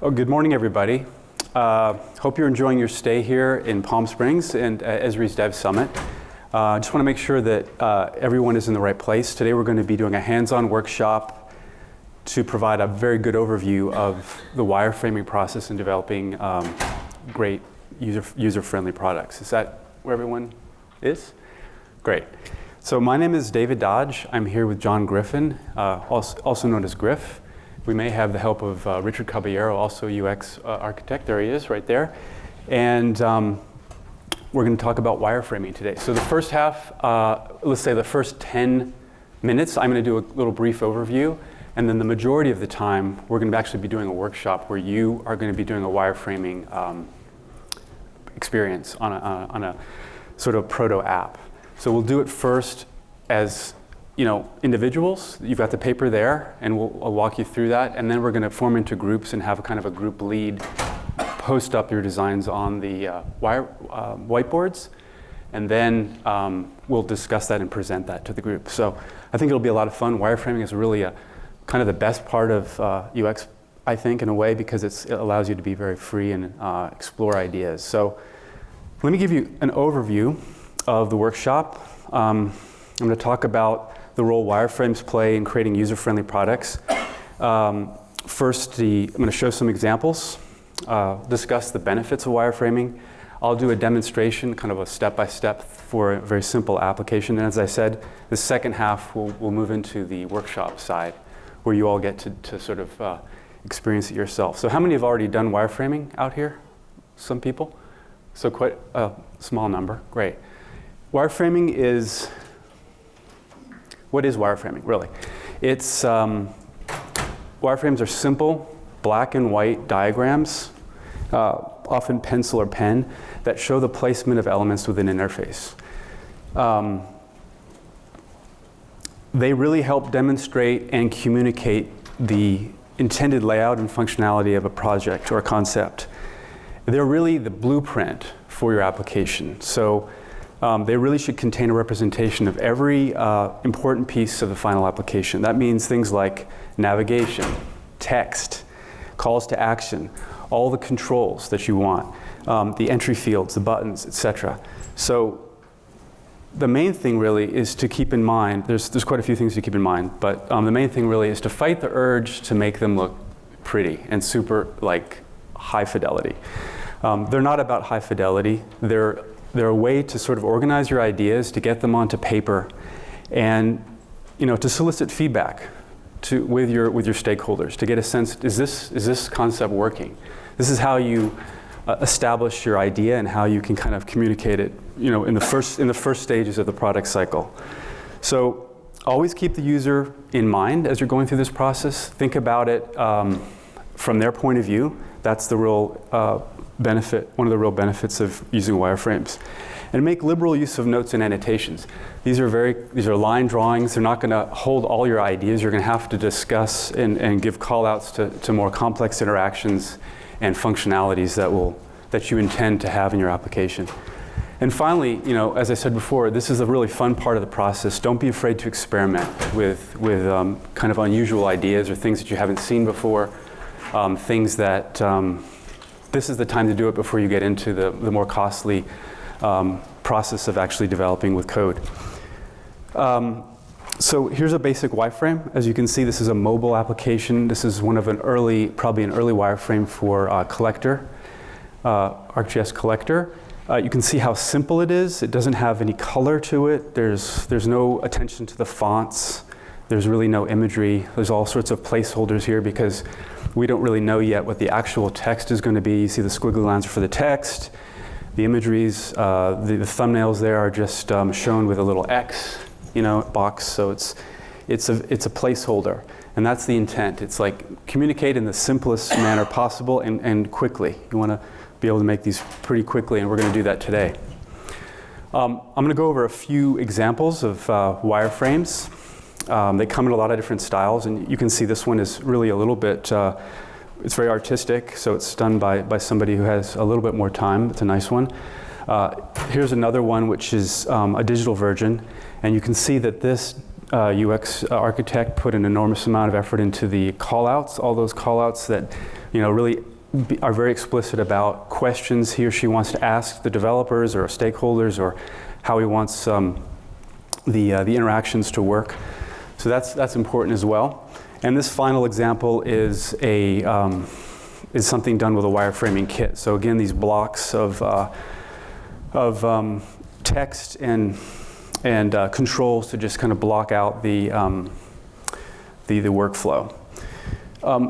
Oh, good morning, everybody. Hope you're enjoying your stay here in Palm Springs and Esri's Dev Summit. I just want to make sure that everyone is in the right place. Today we're going to be doing a hands-on workshop to provide a very good overview of the wireframing process in developing great user-friendly products. Is that where everyone is? Great. So my name is David Dodge. I'm here with John Griffin, also known as Griff. We may have the help of Richard Caballero, also UX architect. There he is, right there. And we're going to talk about wireframing today. So the first half, let's say the first 10 minutes, I'm going to do a little brief overview. And then the majority of the time, we're going to actually be doing a workshop where you are going to be doing a wireframing experience on a sort of proto app. So we'll do it first as individuals. You've got the paper there, and I'll walk you through that. And then we're going to form into groups and have a kind of a group lead, post up your designs on the whiteboards. And then we'll discuss that and present that to the group. So I think it'll be a lot of fun. Wireframing is really kind of the best part of UX, I think, in a way, because it allows you to be very free and explore ideas. So let me give you an overview of the workshop. I'm going to talk about the role wireframes play in creating user-friendly products. First, I'm going to show some examples, discuss the benefits of wireframing. I'll do a demonstration, kind of a step-by-step for a very simple application. And as I said, the second half we'll move into the workshop side, where you all get to sort of experience it yourself. So how many have already done wireframing out here? Some people? So quite a small number. Great. Wireframing is, what is wireframing, really? It's, wireframes are simple, black and white diagrams, often pencil or pen, that show the placement of elements within an interface. They really help demonstrate and communicate the intended layout and functionality of a project or a concept. They're really the blueprint for your application. So they really should contain a representation of every important piece of the final application. That means things like navigation, text, calls to action, all the controls that you want, the entry fields, the buttons, etc. So the main thing really is to keep in mind, there's quite a few things to keep in mind, but the main thing really is to fight the urge to make them look pretty and super high fidelity. They're not about high fidelity. They're a way to sort of organize your ideas, to get them onto paper, and to solicit feedback with your stakeholders, to get a sense, is this concept working? This is how you establish your idea and how you can kind of communicate it, in the first stages of the product cycle. So always keep the user in mind as you're going through this process. Think about it from their point of view. That's the real benefit, one of the real benefits of using wireframes. And make liberal use of notes and annotations. These are line drawings. They're not going to hold all your ideas. You're going to have to discuss and give call-outs to more complex interactions and functionalities that you intend to have in your application. And finally, as I said before, this is a really fun part of the process. Don't be afraid to experiment with kind of unusual ideas or things that you haven't seen before, things that this is the time to do it before you get into the more costly process of actually developing with code. So here's a basic wireframe. As you can see, this is a mobile application. This is one of probably an early wireframe for Collector, ArcGIS Collector. You can see how simple it is. It doesn't have any color to it. There's no attention to the fonts. There's really no imagery. There's all sorts of placeholders here because we don't really know yet what the actual text is going to be. You see the squiggly lines for the text. The imageries, the thumbnails there are just shown with a little X, box. So it's a placeholder, and that's the intent. It's like communicate in the simplest manner possible and quickly. You want to be able to make these pretty quickly, and we're going to do that today. I'm going to go over a few examples of wireframes. They come in a lot of different styles, and you can see this one is really a little bit, it's very artistic, so it's done by somebody who has a little bit more time. It's a nice one. Here's another one, which is a digital version, and you can see that this UX architect put an enormous amount of effort into the callouts, all those callouts that really are very explicit about questions he or she wants to ask the developers or stakeholders, or how he wants the interactions to work. So that's important as well. And this final example is something done with a wireframing kit. So again, these blocks of text and controls to just kind of block out the workflow.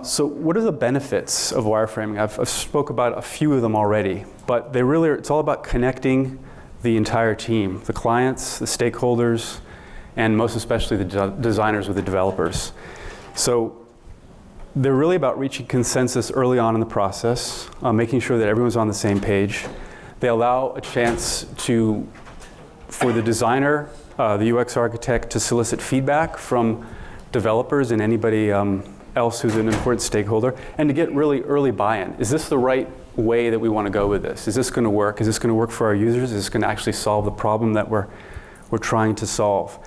So what are the benefits of wireframing? I've spoke about a few of them already, but it's all about connecting the entire team, the clients, the stakeholders, and most especially the designers with the developers. So they're really about reaching consensus early on in the process, making sure that everyone's on the same page. They allow a chance for the designer, the UX architect, to solicit feedback from developers and anybody else who's an important stakeholder, and to get really early buy-in. Is this the right way that we want to go with this? Is this going to work? Is this going to work for our users? Is this going to actually solve the problem that we're trying to solve?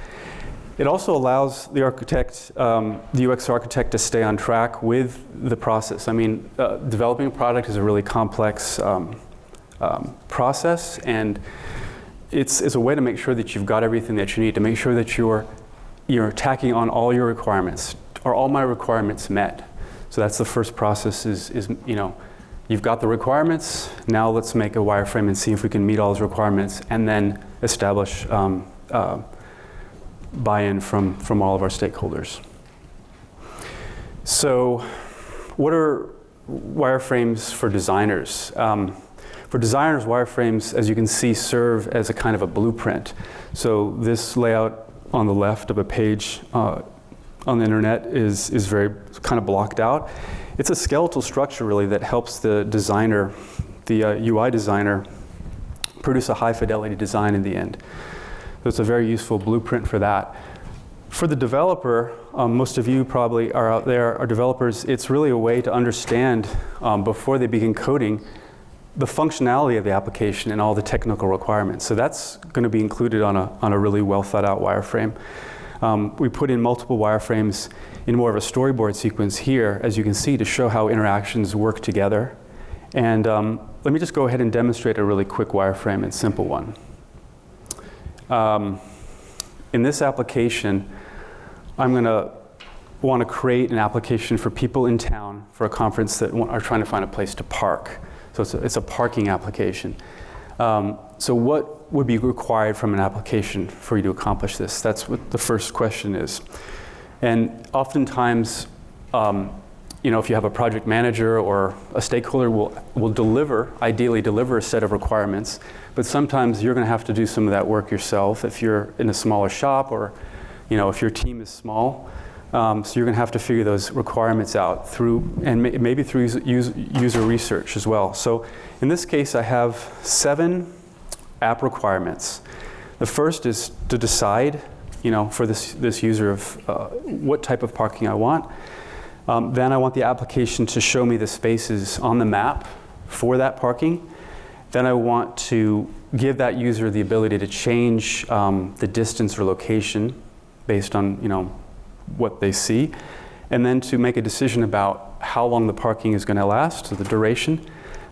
It also allows the architect, the UX architect, to stay on track with the process. I mean, developing a product is a really complex process, and it's a way to make sure that you've got everything that you need, to make sure that you're tacking on all your requirements. Are all my requirements met? So that's the first process is you've got the requirements, now let's make a wireframe and see if we can meet all those requirements, and then establish buy-in from all of our stakeholders. So what are wireframes for designers? For designers, wireframes, as you can see, serve as a kind of a blueprint. So this layout on the left of a page on the internet is very kind of blocked out. It's a skeletal structure, really, that helps the designer, the UI designer, produce a high-fidelity design in the end. So it's a very useful blueprint for that. For the developer, most of you probably are out there, are developers. It's really a way to understand, before they begin coding, the functionality of the application and all the technical requirements. So that's going to be included on a really well thought out wireframe. We put in multiple wireframes in more of a storyboard sequence here, as you can see, to show how interactions work together. And let me just go ahead and demonstrate a really quick wireframe, and simple one. In this application, I'm going to want to create an application for people in town for a conference that are trying to find a place to park. So it's a parking application. So what would be required from an application for you to accomplish this? That's what the first question is. And oftentimes, if you have a project manager or a stakeholder will ideally deliver a set of requirements, but sometimes you're going to have to do some of that work yourself if you're in a smaller shop, or if your team is small. So you're going to have to figure those requirements out maybe through user research as well. So in this case, I have 7 app requirements. The first is to decide, for this user of what type of parking I want. Then I want the application to show me the spaces on the map for that parking. Then I want to give that user the ability to change the distance or location based on what they see, and then to make a decision about how long the parking is going to last, so the duration.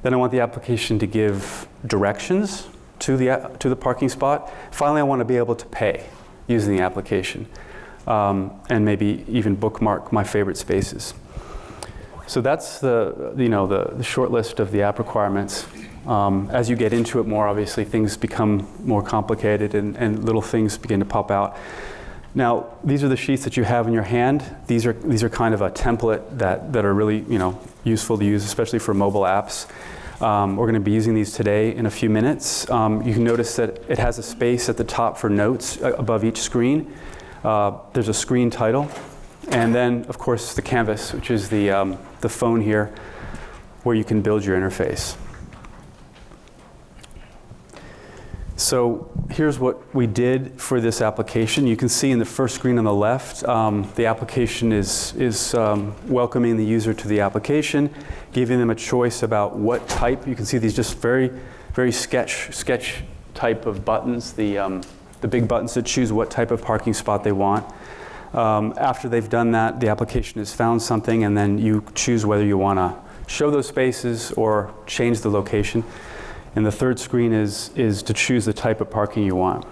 Then I want the application to give directions to the parking spot. Finally, I want to be able to pay using the application, and maybe even bookmark my favorite spaces. So that's the short list of the app requirements. As you get into it more, obviously things become more complicated, and little things begin to pop out. Now, these are the sheets that you have in your hand. These are kind of a template that are really useful to use, especially for mobile apps. We're going to be using these today in a few minutes. You can notice that it has a space at the top for notes above each screen. There's a screen title, and then of course the canvas, which is the phone here, where you can build your interface. So here's what we did for this application. You can see in the first screen on the left, the application is welcoming the user to the application, giving them a choice about what type. You can see these just very, very sketch type of buttons. The the big buttons to choose what type of parking spot they want. After they've done that, the application has found something, and then you choose whether you want to show those spaces or change the location. And the third screen is to choose the type of parking you want.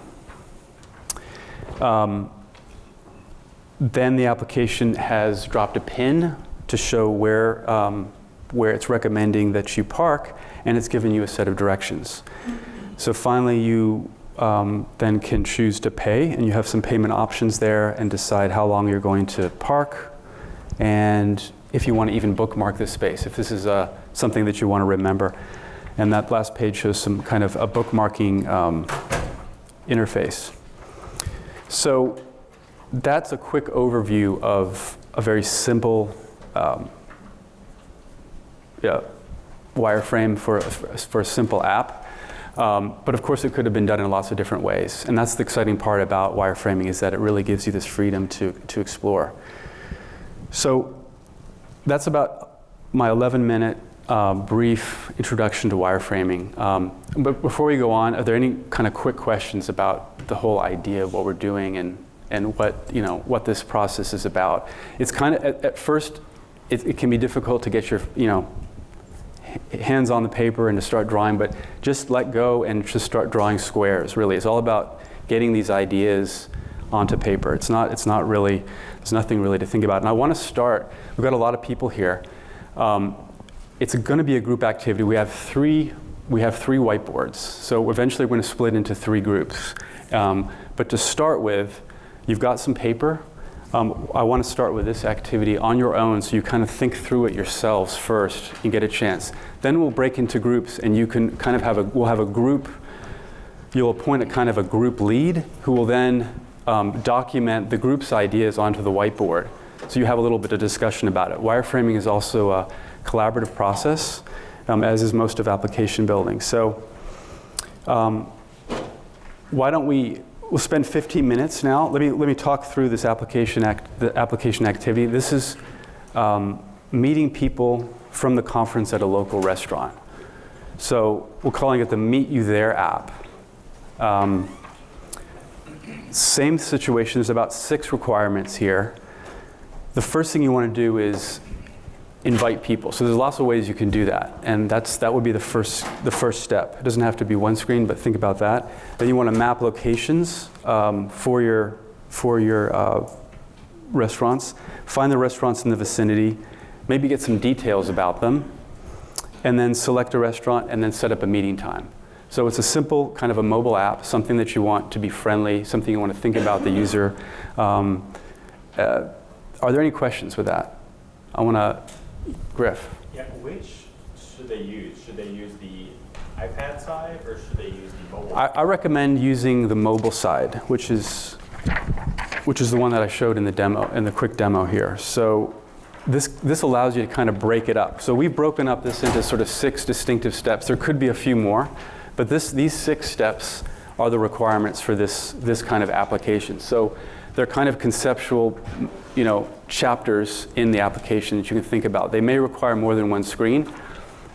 Then the application has dropped a pin to show where it's recommending that you park, and it's given you a set of directions. So finally, you then can choose to pay, and you have some payment options there, and decide how long you're going to park, and if you want to even bookmark this space, if this is something that you want to remember. And that last page shows some kind of a bookmarking interface. So that's a quick overview of a very simple wireframe for a simple app. But of course, it could have been done in lots of different ways. And that's the exciting part about wireframing, is that it really gives you this freedom to explore. So that's about my 11-minute brief introduction to wireframing. But before we go on, are there any kind of quick questions about the whole idea of what we're doing and what this process is about? It's kind of, at first, it can be difficult to get your hands on the paper and to start drawing, but just let go and just start drawing squares, really. It's all about getting these ideas onto paper. It's not really, there's nothing really to think about. And I want to start, we've got a lot of people here. It's going to be a group activity. We have three whiteboards. So eventually we're going to split into 3 groups. But to start with, you've got some paper. I want to start with this activity on your own, so you kind of think through it yourselves first and get a chance. Then we'll break into groups, and you can kind of we'll have a group. You'll appoint a kind of a group lead who will then document the group's ideas onto the whiteboard. So you have a little bit of discussion about it. Wireframing is also a collaborative process, as is most of application building. So why don't we'll spend 15 minutes now. Let me talk through this application activity. This is meeting people from the conference at a local restaurant. So we're calling it the Meet You There app. Same situation. There's about 6 requirements here. The first thing you want to do is invite people. So there's lots of ways you can do that, and that would be the first step. It doesn't have to be one screen, but think about that. Then you want to map locations for your restaurants. Find the restaurants in the vicinity, maybe get some details about them, and then select a restaurant and then set up a meeting time. So it's a simple kind of a mobile app, something that you want to be friendly, something you want to think about the user. Are there any questions with that? I want to, Griff. Yeah, which should they use? Should they use the iPad side or should they use the mobile? I recommend using the mobile side, which is the one that I showed in the demo, in the quick demo here. So this allows you to kind of break it up. So we've broken up this into sort of 6 distinctive steps. There could be a few more, but these 6 steps are the requirements for this kind of application. So they're kind of conceptual, chapters in the application that you can think about. They may require more than one screen,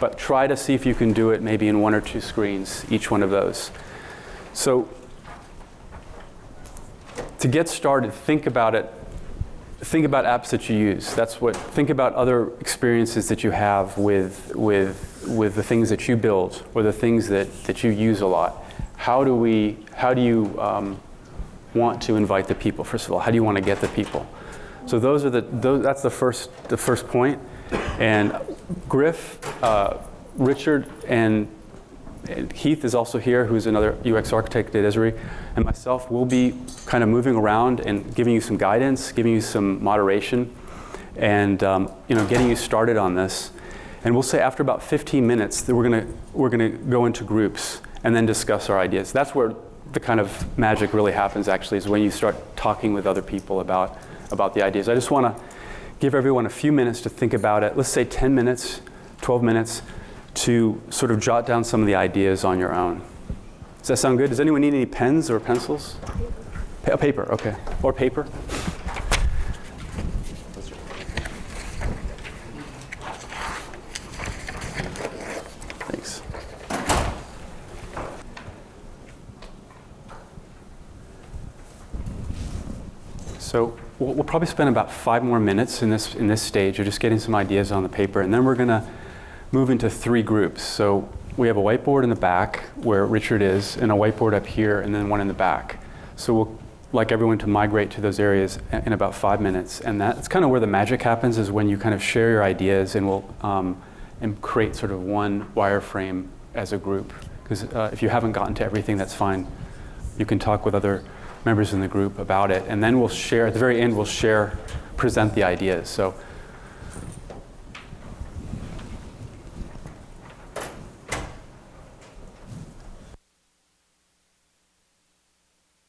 but try to see if you can do it maybe in 1 or 2 screens, each one of those. So to get started, think about it. Think about apps that you use. Think about other experiences that you have with the things that you build or the things that you use a lot. How do you want to invite the people? First of all, how do you want to get the people? So that's the first point. And Griff, Richard, and Heath is also here, who's another UX architect at Esri, and myself will be kind of moving around and giving you some guidance, giving you some moderation, and getting you started on this. And we'll say after about 15 minutes that we're gonna go into groups and then discuss our ideas. That's where the kind of magic really happens, actually, is when you start talking with other people about the ideas. I just want to give everyone a few minutes to think about it. Let's say 10 minutes, 12 minutes, to sort of jot down some of the ideas on your own. Does that sound good? Does anyone need any pens or pencils? Paper, okay. Or paper. Thanks. So we'll probably spend about 5 more minutes in this stage of just getting some ideas on the paper, and then we're going to move into 3 groups. So we have a whiteboard in the back where Richard is, and a whiteboard up here, and then one in the back. So we'll like everyone to migrate to those areas in about 5 minutes, and that's kind of where the magic happens, is when you kind of share your ideas, and we'll and create sort of one wireframe as a group. Because if you haven't gotten to everything, that's fine. You can talk with other members in the group about it, and then we'll share, at the very end, we'll present the ideas. So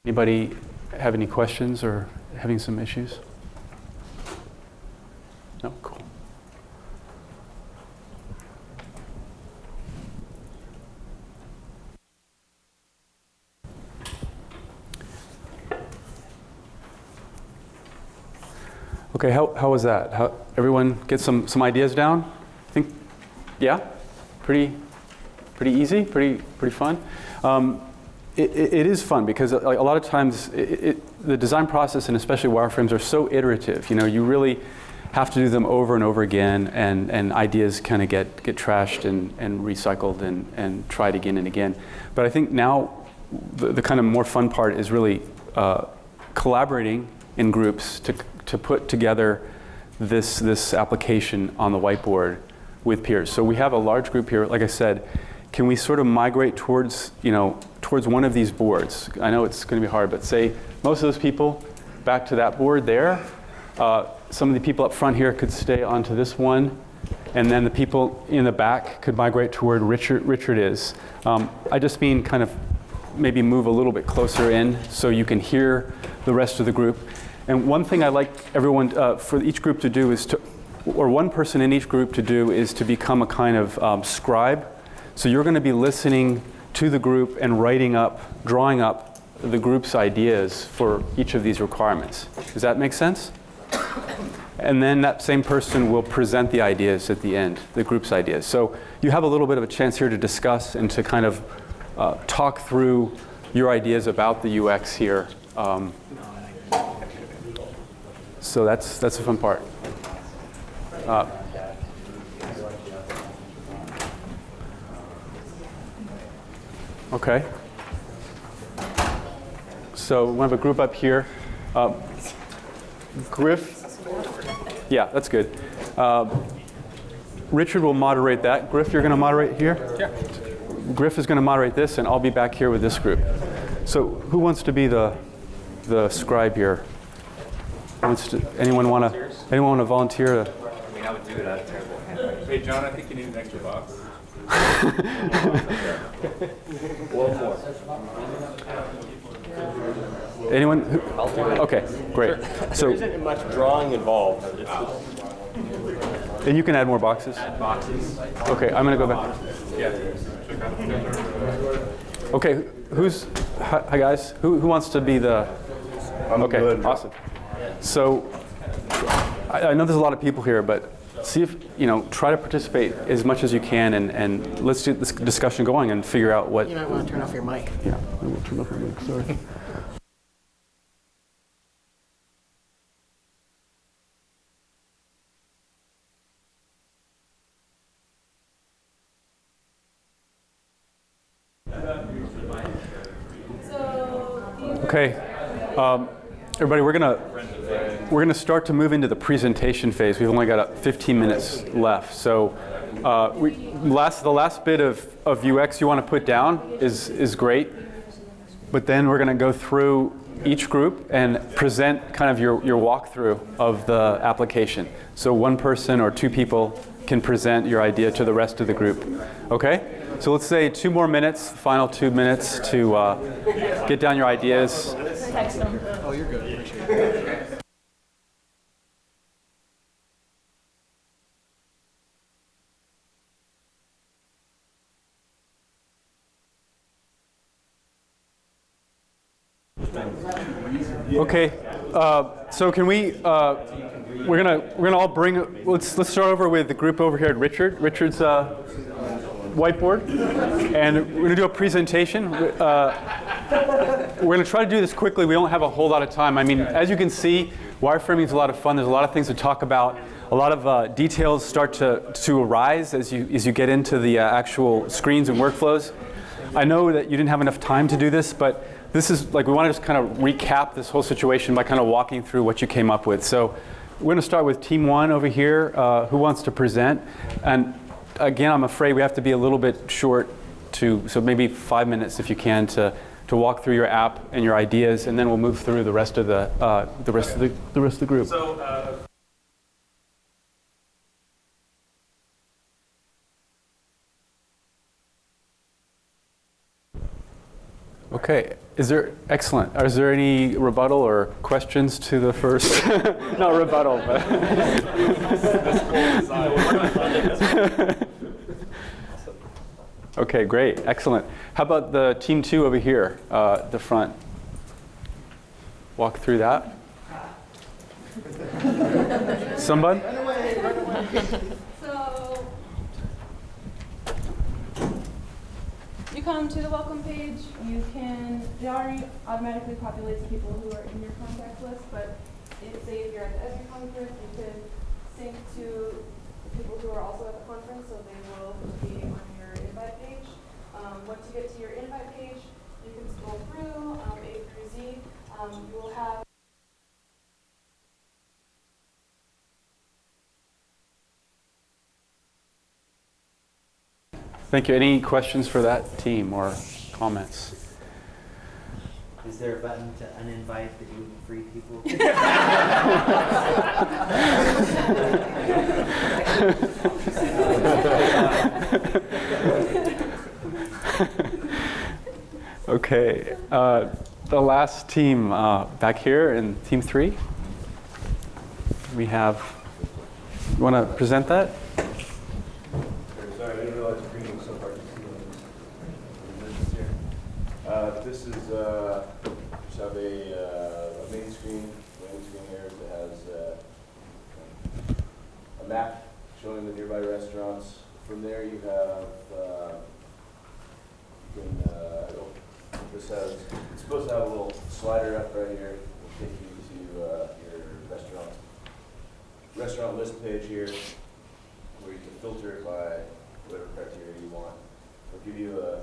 anybody have any questions or having some issues? No? Cool. Okay, how was that? Everyone get some ideas down? Yeah? Pretty easy? Pretty fun? It is fun because like, a lot of times the design process, and especially wireframes, are so iterative. You know, you really have to do them over and over again, and ideas kind of get trashed and recycled and tried again and again. But I think now the kind of more fun part is really collaborating in groups to put together this application on the whiteboard with peers. So we have a large group here. Like I said, can we sort of migrate towards one of these boards? I know it's going to be hard, but say most of those people back to that board there. Some of the people up front here could stay onto this one, and then the people in the back could migrate to where Richard is. I just mean kind of maybe move a little bit closer in so you can hear the rest of the group. And one thing I like everyone, for each group to do is or one person in each group to do, is to become a kind of scribe. So you're going to be listening to the group and drawing up the group's ideas for each of these requirements. Does that make sense? And then that same person will present the ideas at the end, the group's ideas. So you have a little bit of a chance here to discuss and to kind of talk through your ideas about the UX here. So that's the fun part. Okay. So we have a group up here. Griff, yeah, that's good. Richard will moderate that. Griff, you're going to moderate here? Yeah. Griff is going to moderate this, and I'll be back here with this group. So who wants to be the scribe here? Anyone want to volunteer? I mean, I would do it out of terrible handwriting. Hey, John, I think you need an extra box. One more. Anyone? Okay, great. So there isn't much drawing involved. And you can add more boxes? Add boxes. Okay, I'm going to go back. Yeah. Okay, hi guys. Who wants to be the? Okay, good. Awesome. So I know there's a lot of people here, but see if, try to participate as much as you can, and let's get this discussion going and figure out what. You might want to turn off your mic. Yeah, I will turn off my mic, sorry. Okay, everybody, we're gonna start to move into the presentation phase. We've only got 15 minutes left, so the last bit of UX you want to put down is great, but then we're going to go through each group and present kind of your walkthrough of the application. So one person or 2 people can present your idea to the rest of the group. Okay? So let's say 2 more minutes, final 2 minutes to get down your ideas. Text them. Oh, you're good. Appreciate it. Okay, so can we? We're gonna all bring. Let's start over with the group over here at Richard. Richard's whiteboard, and we're gonna do a presentation. we're going to try to do this quickly. We don't have a whole lot of time. I mean, as you can see, wireframing is a lot of fun. There's a lot of things to talk about. A lot of details start to arise as you get into the actual screens and workflows. I know that you didn't have enough time to do this, but this is like we want to just kind of recap this whole situation by kind of walking through what you came up with. So we're going to start with team one over here. Who wants to present? And again, I'm afraid we have to be a little bit short, so maybe 5 minutes if you can to walk through your app and your ideas, and then we'll move through the rest of the rest of the group. So, Okay, excellent. Is there any rebuttal or questions to the first? Not rebuttal, but. Okay, great, excellent. How about the team two over here, the front? Walk through that. Somebody? So you come to the welcome page. It already automatically populates people who are in your contact list, but say if you're at the Esri conference, you could sync to people who are also at the conference, so they will be on your invite page. Once you get to your invite page, you can scroll through A through Z. You will have Thank you. Any questions for that team or comments? Is there a button to uninvite the gluten-free people? Okay. The last team back here in team three. We have, you want to present that? Sorry, I didn't realize the green was so hard to see on this. This is just have a main screen here that has a map showing the nearby restaurants. From there, you have it's supposed to have a little slider up right here. It'll take you to your restaurant list page here, where you can filter it by whatever criteria you want. It'll give you a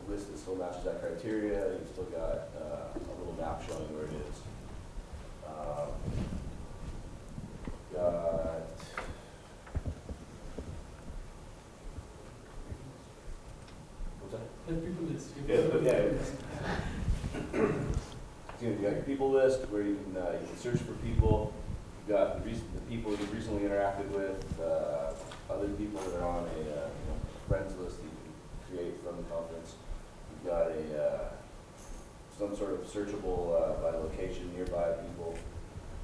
list that still matches that criteria. You've still got a little map showing where it is. Got what's that? You got your people list where you can search for people. You've got the people you've recently interacted with, other people that are on a friends list that you can create from the conference. You've got some sort of searchable by location nearby people,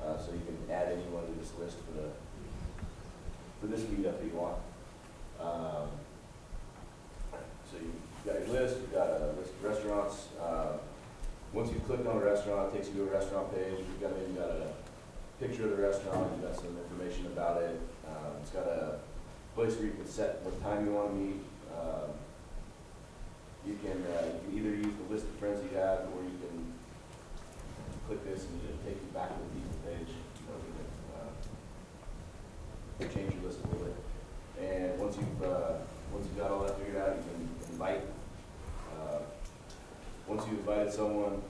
so you can add anyone to this list for this meetup that you want. So you've got your list. You've got a list of restaurants. Once you've clicked on a restaurant, it takes you to a restaurant page. You've got a picture of the restaurant. You've got some information about it. It's got a place where you can set what time you want to meet. You can either use the list of friends you have, or you can click this and it'll take you back to the people page. You can change your list a little bit. And once you've got all that figured out, you can invite. Once you've invited someone,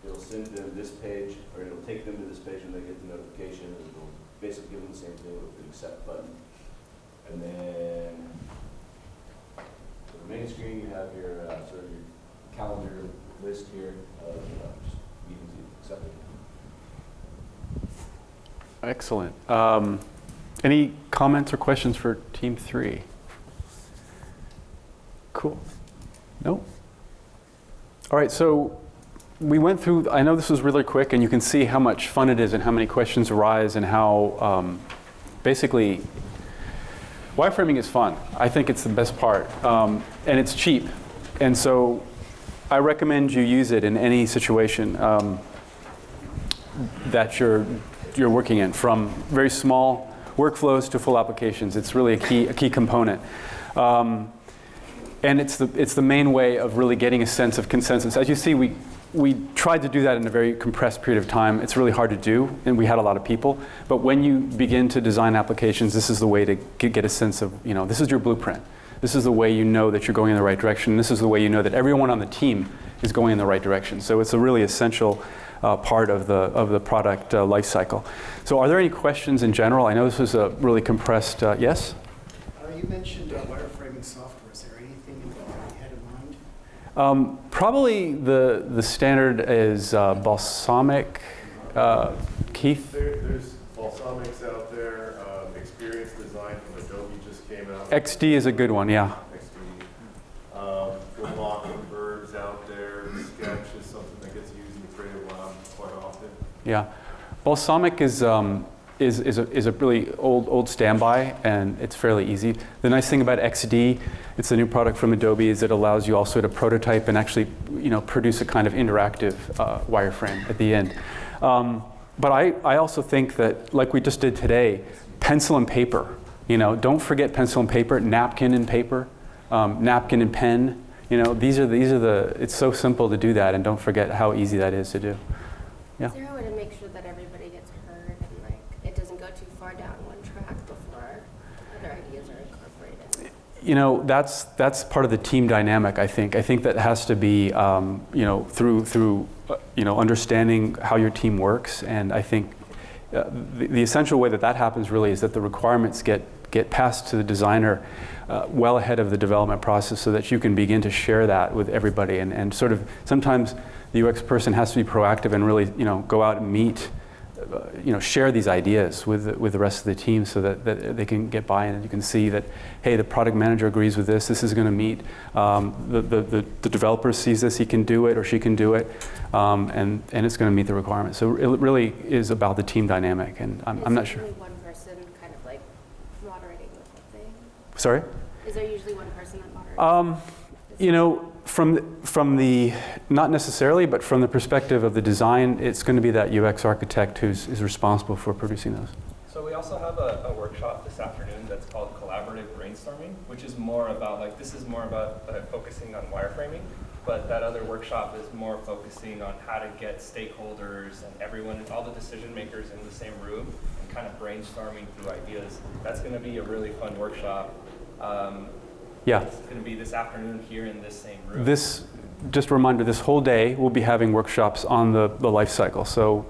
it'll send them this page, or it'll take them to this page when they get the notification. It'll basically give them the same thing with the accept button. And then for the main screen, you have your sort of your calendar list here of just meetings you've accepted. Excellent. Any comments or questions for team three? Cool. No? All right, so we went through, I know this was really quick, and you can see how much fun it is and how many questions arise and how basically wireframing is fun. I think it's the best part, and it's cheap. And so I recommend you use it in any situation that you're working in, from very small workflows to full applications. It's really a key component. And it's the main way of really getting a sense of consensus. As you see, we tried to do that in a very compressed period of time. It's really hard to do, and we had a lot of people. But when you begin to design applications, this is the way to get a sense of, this is your blueprint. This is the way you know that you're going in the right direction. This is the way you know that everyone on the team is going in the right direction. So it's a really essential part of the product life cycle. So are there any questions in general? I know this was a really compressed, yes? You mentioned wireframing software. Is there anything you had in mind? Probably the standard is Balsamic. Keith? There's Balsamics out there. Experience Design from Adobe just came out. XD is a good one, yeah. XD. Good Mockingbirds out there. Sketch is something that gets used in the creative lab quite often. Yeah. Balsamic is a really old standby, and it's fairly easy. The nice thing about XD, it's a new product from Adobe, is it allows you also to prototype and actually produce a kind of interactive wireframe at the end. But I also think that, like we just did today, pencil and paper. Don't forget pencil and paper, napkin and paper, napkin and pen. These are the. It's so simple to do that, and don't forget how easy that is to do. Yeah. Is there a way to make sure that everybody gets heard and it doesn't go too far down one track before other ideas are incorporated? That's part of the team dynamic. I think that has to be through understanding how your team works, and I think the essential way that happens really is that the requirements get passed to the designer well ahead of the development process, so that you can begin to share that with everybody, and sort of sometimes the UX person has to be proactive and really go out and meet, share these ideas with the rest of the team, so that they can get buy-in, and you can see that, hey, the product manager agrees with this is going to meet, the developer sees this, he can do it or she can do it, and it's going to meet the requirements. So it really is about the team dynamic, and I'm not sure. Is there usually one person kind of like moderating the whole thing? Sorry? Is there usually one person that moderates? From the, not necessarily, but from the perspective of the design, it's going to be that UX architect who's responsible for producing those. So we also have a workshop this afternoon that's called Collaborative Brainstorming, which is more about, this is more about focusing on wireframing, but that other workshop is more focusing on how to get stakeholders and everyone, all the decision makers in the same room and kind of brainstorming through ideas. That's going to be a really fun workshop. Yeah. It's going to be this afternoon here in this same room. Just a reminder, this whole day we'll be having workshops on the life cycle. So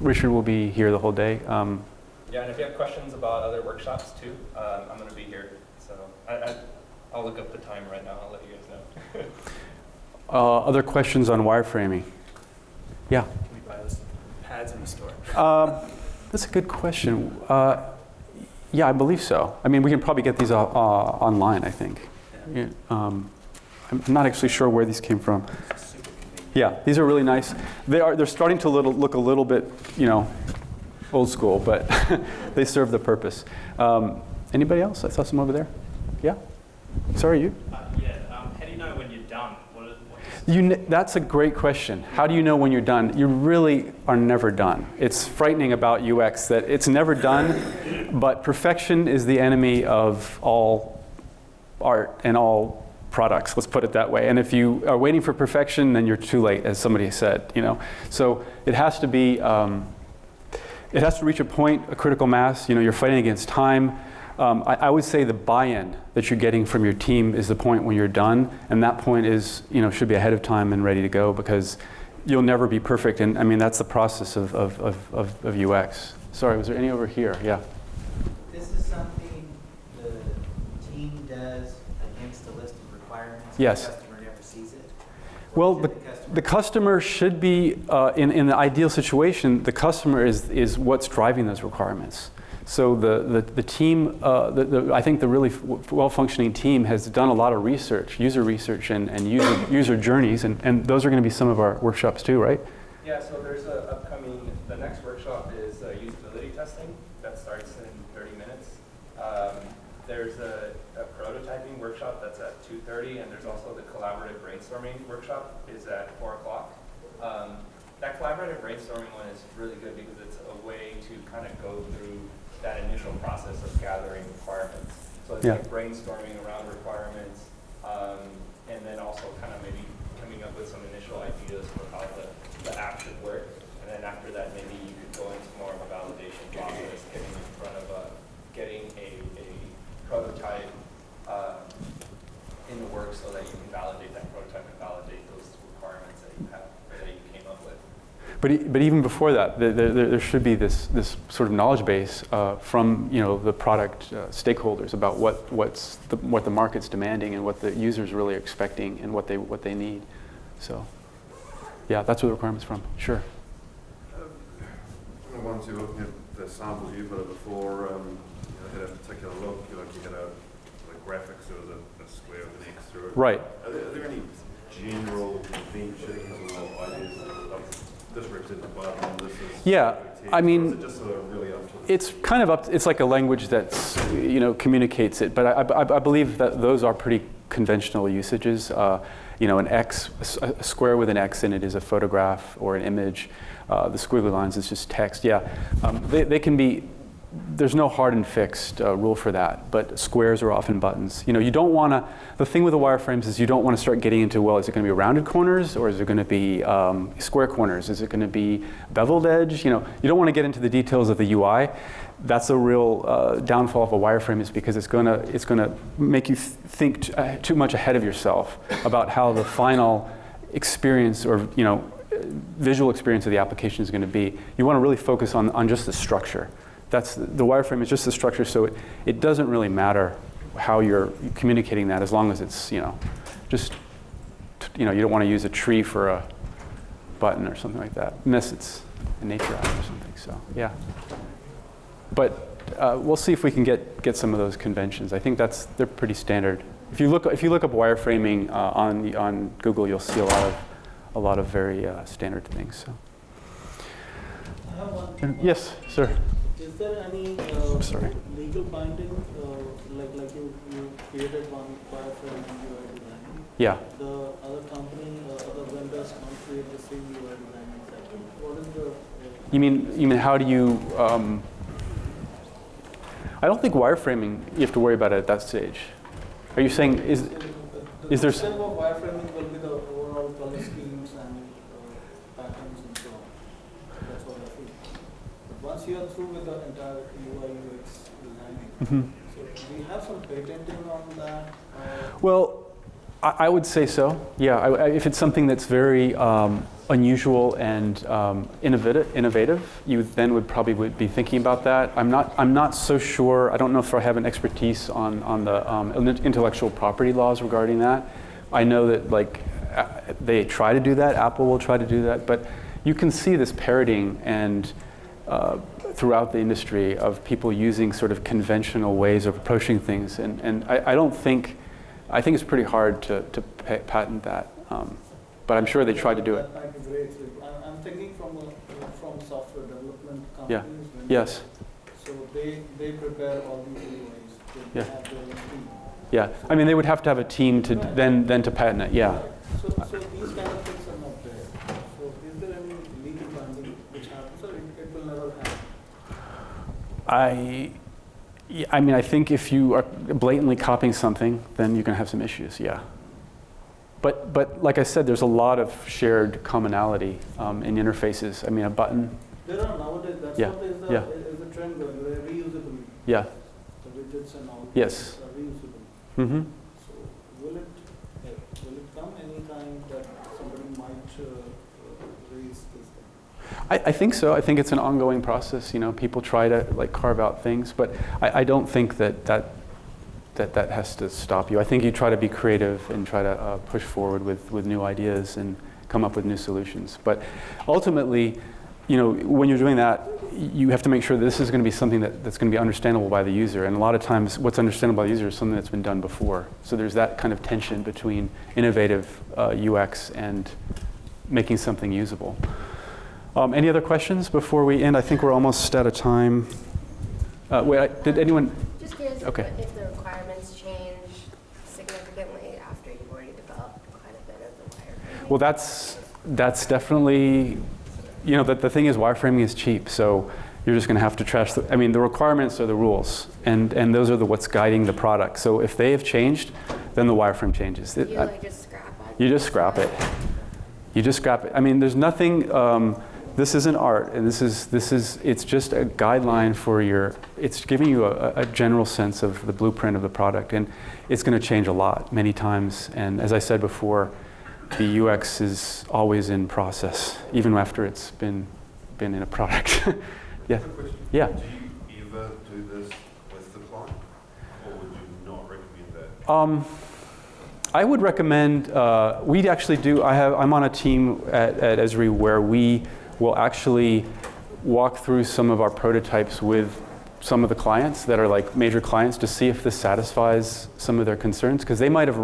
Richard will be here the whole day. Yeah, and if you have questions about other workshops too, I'm going to be here. So I'll look up the time right now. I'll let you guys know. Other questions on wireframing? Yeah. Can we buy those pads in the store? That's a good question. Yeah, I believe so. I mean, we can probably get these online, I think. Yeah. I'm not actually sure where these came from. Yeah, these are really nice. They're starting to look a little bit, old school, but they serve the purpose. Anybody else? I saw some over there. Yeah? Sorry, you? How do you know when you're done? That's a great question. How do you know when you're done? You really are never done. It's frightening about UX that it's never done, but perfection is the enemy of all art and all products, let's put it that way. And if you are waiting for perfection, then you're too late, as somebody said. So it has to be, it has to reach a point, a critical mass. You're fighting against time. I would say the buy-in that you're getting from your team is the point when you're done, and that point is, should be ahead of time and ready to go, because you'll never be perfect, and I mean that's the process of UX. Sorry, was there any over here? Yeah. This is something the team does against a list of requirements. Yes. The customer never sees it. Well, the customer should be, in the ideal situation, the customer is what's driving those requirements. So the team, I think the really well-functioning team has done a lot of research, user research, and user journeys, and those are going to be some of our workshops too, right? Yeah, so there's the next workshop is usability testing. That starts in 30 minutes. There's a prototyping workshop that's at 2:30, and there's also the collaborative brainstorming workshop is at 4 o'clock. That collaborative brainstorming one is really good because it's a way to kind of go through that initial process of gathering requirements. So it's like brainstorming around requirements, and then also kind of maybe coming coming up with some initial ideas for how the app should work. And then after that, maybe you could go into more of a validation process, getting in front of getting a prototype in the works so that you can validate that prototype and validate those requirements that you have or that you came up with. But even before that, there should be this sort of knowledge base from the product stakeholders about what the market's demanding and what the users really are expecting and what they need. So, yeah, that's where the requirement's from. Sure. Once you're looking at the samples you've had before, had a particular look, you had a graphics, there was a square with an X through it. Right. Are there any general conventions or ideas like this represents a button, this is Yeah, I mean, is it just sort of really up to the it's kind of it's like a language that's, communicates it, but I believe that those are pretty conventional usages. An X, a square with an X in it is a photograph or an image. The squiggly lines is just text. Yeah, they can be. There's no hard and fixed rule for that, but squares are often buttons. You don't want to. The thing with the wireframes is you don't want to start getting into, well, is it going to be rounded corners or is it going to be square corners? Is it going to be beveled edge? You don't want to get into the details of the UI. That's a real downfall of a wireframe, is because it's going to make you think too much ahead of yourself about how the final experience or visual experience of the application is going to be. You want to really focus on just the structure. The wireframe is just the structure, so it doesn't really matter how you're communicating that, as long as it's you don't want to use a tree for a button or something like that, unless it's a nature app or something. So yeah, but we'll see if we can get some of those conventions. I think they're pretty standard. If you look up wireframing on Google, you'll see a lot of very standard things. So. I have one. Yes, sir. Is there any sorry. legal binding, like you created one wireframe and you are designing? Yeah. The other company, other vendors can't create the same you are designing. What is the? You mean how do you? I don't think wireframing you have to worry about it at that stage. Are you saying is there? The step of wireframing will be the overall color schemes and patterns and so on. That's what I think. But once you are through with the entire UI UX designing, so do we have some patenting on that? Well, I would say so. Yeah, if it's something that's very unusual and innovative, you then would probably be thinking about that. I'm not so sure. I don't know if I have an expertise on the intellectual property laws regarding that. I know that they try to do that. Apple will try to do that, but you can see this parroting and throughout the industry of people using sort of conventional ways of approaching things, and I think it's pretty hard to patent that, but I'm sure they try to do it. That might be great. I'm thinking from software development companies. Yeah. When Yes. So they prepare all these UIs. They Yeah. have their own team. Yeah. I mean, they would have to have a team to then to patent it. Yeah. So these kind of things are not there. So is there any legal binding which happens, or it will never happen? I mean, I think if you are blatantly copying something, then you're going to have some issues, yeah. But like I said, there's a lot of shared commonality in interfaces. I mean, a button. There are nowadays, that's Yeah. what is the trend going, they're reusable. Yeah. The widgets and all. Yes. Are reusable. Mm-hmm. So will it come anytime that somebody might raise this thing? I think so. I think it's an ongoing process. People try to carve out things, but I don't think that has to stop you. I think you try to be creative and try to push forward with new ideas and come up with new solutions. But ultimately, when you're doing that, you have to make sure that this is going to be something that's going to be understandable by the user. And a lot of times, what's understandable by the user is something that's been done before. So there's that kind of tension between innovative UX and making something usable. Any other questions before we end? I think we're almost out of time. Did anyone? Just curious Okay. if the requirements change significantly after you've already developed quite a bit of the wireframing. Well, that's definitely, the thing is wireframing is cheap, so you're just going to have to trash the requirements are the rules, and those are what's guiding the product. So if they have changed, then the wireframe changes. You just scrap it. You just scrap it. You just scrap it. I mean, there's nothing, this isn't art, and it's just a guideline for it's giving you a general sense of the blueprint of the product, and it's going to change a lot, many times. And as I said before, the UX is always in process, even after it's been in a product. Yeah. Quick question. Yeah. Do you ever do this with the client, or would you not recommend that? I would recommend, we actually do, I'm on a team at Esri where we will actually walk through some of our prototypes with some of the clients that are like major clients to see if this satisfies some of their concerns, because they might have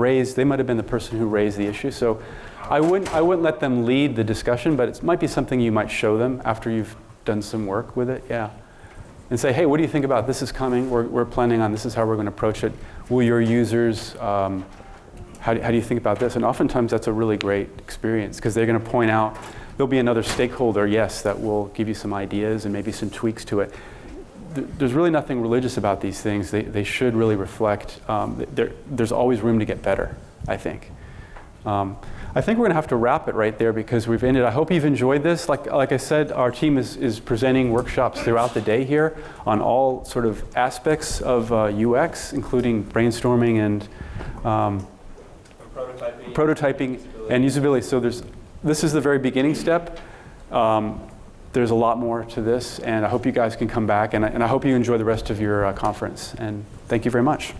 been the person who raised the issue. So I wouldn't let them lead the discussion, but it might be something you might show them after you've done some work with it, yeah. And say, hey, what do you think about this is coming, we're planning on, this is how we're going to approach it. Will your users, how do you think about this? And oftentimes that's a really great experience, because they're going to point out, there'll be another stakeholder, yes, that will give you some ideas and maybe some tweaks to it. There's really nothing religious about these things. They should really reflect, there's always room to get better, I think. I think we're going to have to wrap it right there because we've ended. I hope you've enjoyed this. Like I said, our team is presenting workshops throughout the day here on all sort of aspects of UX, including brainstorming and prototyping and usability. So this is the very beginning step. There's a lot more to this, and I hope you guys can come back, and I hope you enjoy the rest of your conference. And thank you very much.